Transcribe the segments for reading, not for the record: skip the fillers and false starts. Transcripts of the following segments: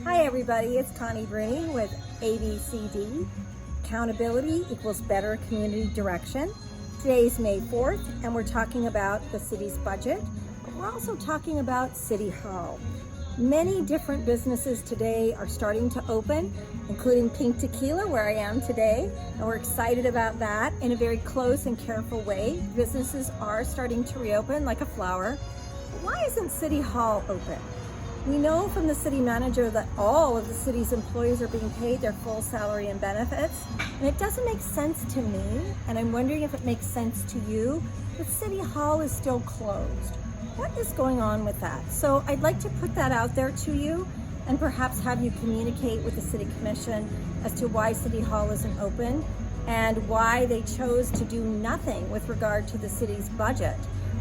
Hi everybody, it's Connie Bruni with ABCD. Accountability equals better community direction. Today's May 4th and we're talking about the city's budget, but we're also talking about City Hall. Many different businesses today are starting to open, including Pink Tequila, where I am today, and we're excited about that in a very close and careful way. Businesses are starting to reopen like a flower. Why isn't City Hall open? We know from the city manager that all of the city's employees are being paid their full salary and benefits, and it doesn't make sense to me, and I'm wondering if it makes sense to you, that City Hall is still closed. What is going on with that? So I'd like to put that out there to you and perhaps have you communicate with the City Commission as to why City Hall isn't open and why they chose to do nothing with regard to the city's budget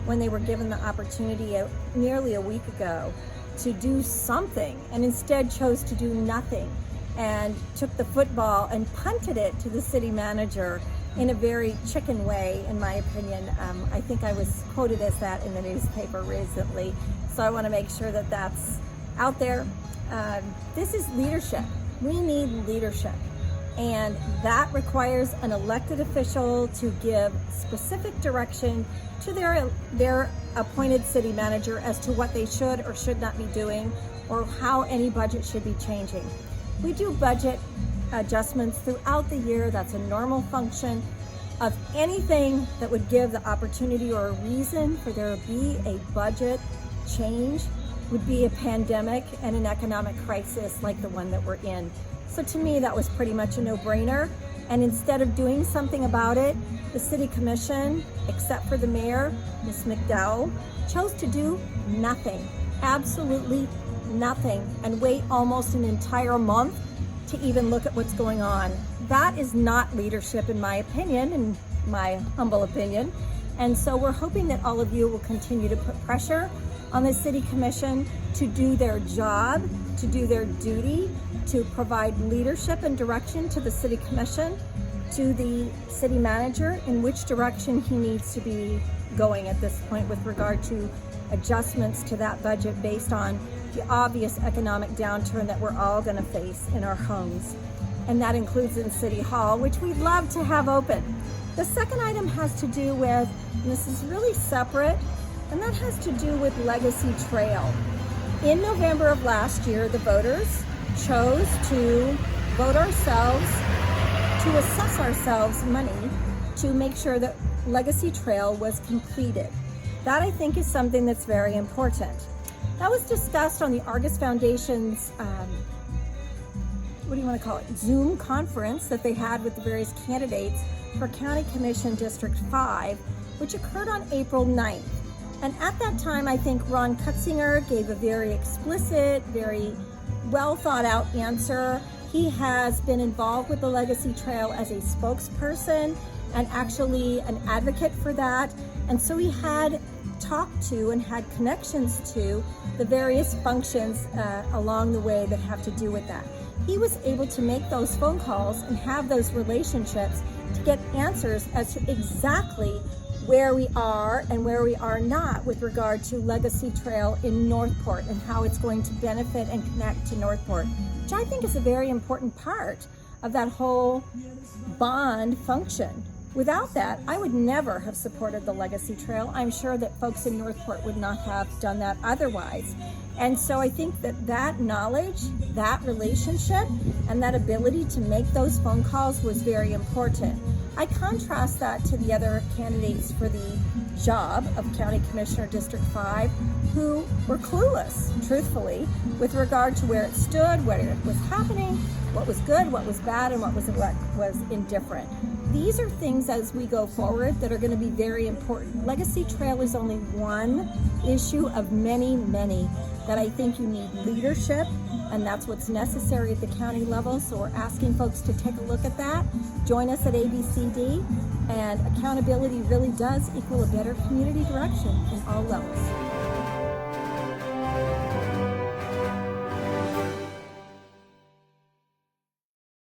when they were given the opportunity nearly a week ago to do something, and instead chose to do nothing and took the football and punted it to the city manager in a very chicken way, in my opinion. I think I was quoted as that in the newspaper recently, so I want to make sure that that's out there. This is leadership. We need leadership, and that requires an elected official to give specific direction to their appointed city manager as to what they should or should not be doing, or how any budget should be changing. We do budget adjustments throughout the year. That's a normal function of anything that would give the opportunity or a reason for there to be a budget change would be a pandemic and an economic crisis like the one that we're in. So to me, that was pretty much a no-brainer. And instead of doing something about it, the City Commission, except for the mayor, Ms. McDowell, chose to do nothing, absolutely nothing, and wait almost an entire month to even look at what's going on. That is not leadership, in my opinion, in my humble opinion. And so we're hoping that all of you will continue to put pressure on the City Commission to do their job, to do their duty, to provide leadership and direction to the City Commission, to the city manager in which direction he needs to be going at this point with regard to adjustments to that budget based on the obvious economic downturn that we're all going to face in our homes. And that includes in City Hall, which we'd love to have open. The second item has to do with, and this is really separate, and that has to do with Legacy Trail. In November of last year, the voters chose to vote ourselves, to assess ourselves money to make sure that Legacy Trail was completed. That, I think, is something that's very important. That was discussed on the Argus Foundation's, Zoom conference that they had with the various candidates for County Commission District 5, which occurred on April 9th. And at that time, I think Ron Kutzinger gave a very explicit, very well thought out answer. He has been involved with the Legacy Trail as a spokesperson and actually an advocate for that. And so he had talked to and had connections to the various functions along the way that have to do with that. He was able to make those phone calls and have those relationships to get answers as to exactly where we are and where we are not with regard to Legacy Trail in Northport and how it's going to benefit and connect to Northport, which I think is a very important part of that whole bond function. Without that, I would never have supported the Legacy Trail. I'm sure that folks in Northport would not have done that otherwise. And so I think that that knowledge, that relationship, and that ability to make those phone calls was very important. I contrast that to the other candidates for the job of County Commissioner District 5 who were clueless, truthfully, with regard to where it stood, what was happening, what was good, what was bad, and what was indifferent. These are things as we go forward that are going to be very important. Legacy Trail is only one issue of many, many that I think you need leadership, and that's what's necessary at the county level. So we're asking folks to take a look at that. Join us at ABCD, and accountability really does equal a better community direction in all levels.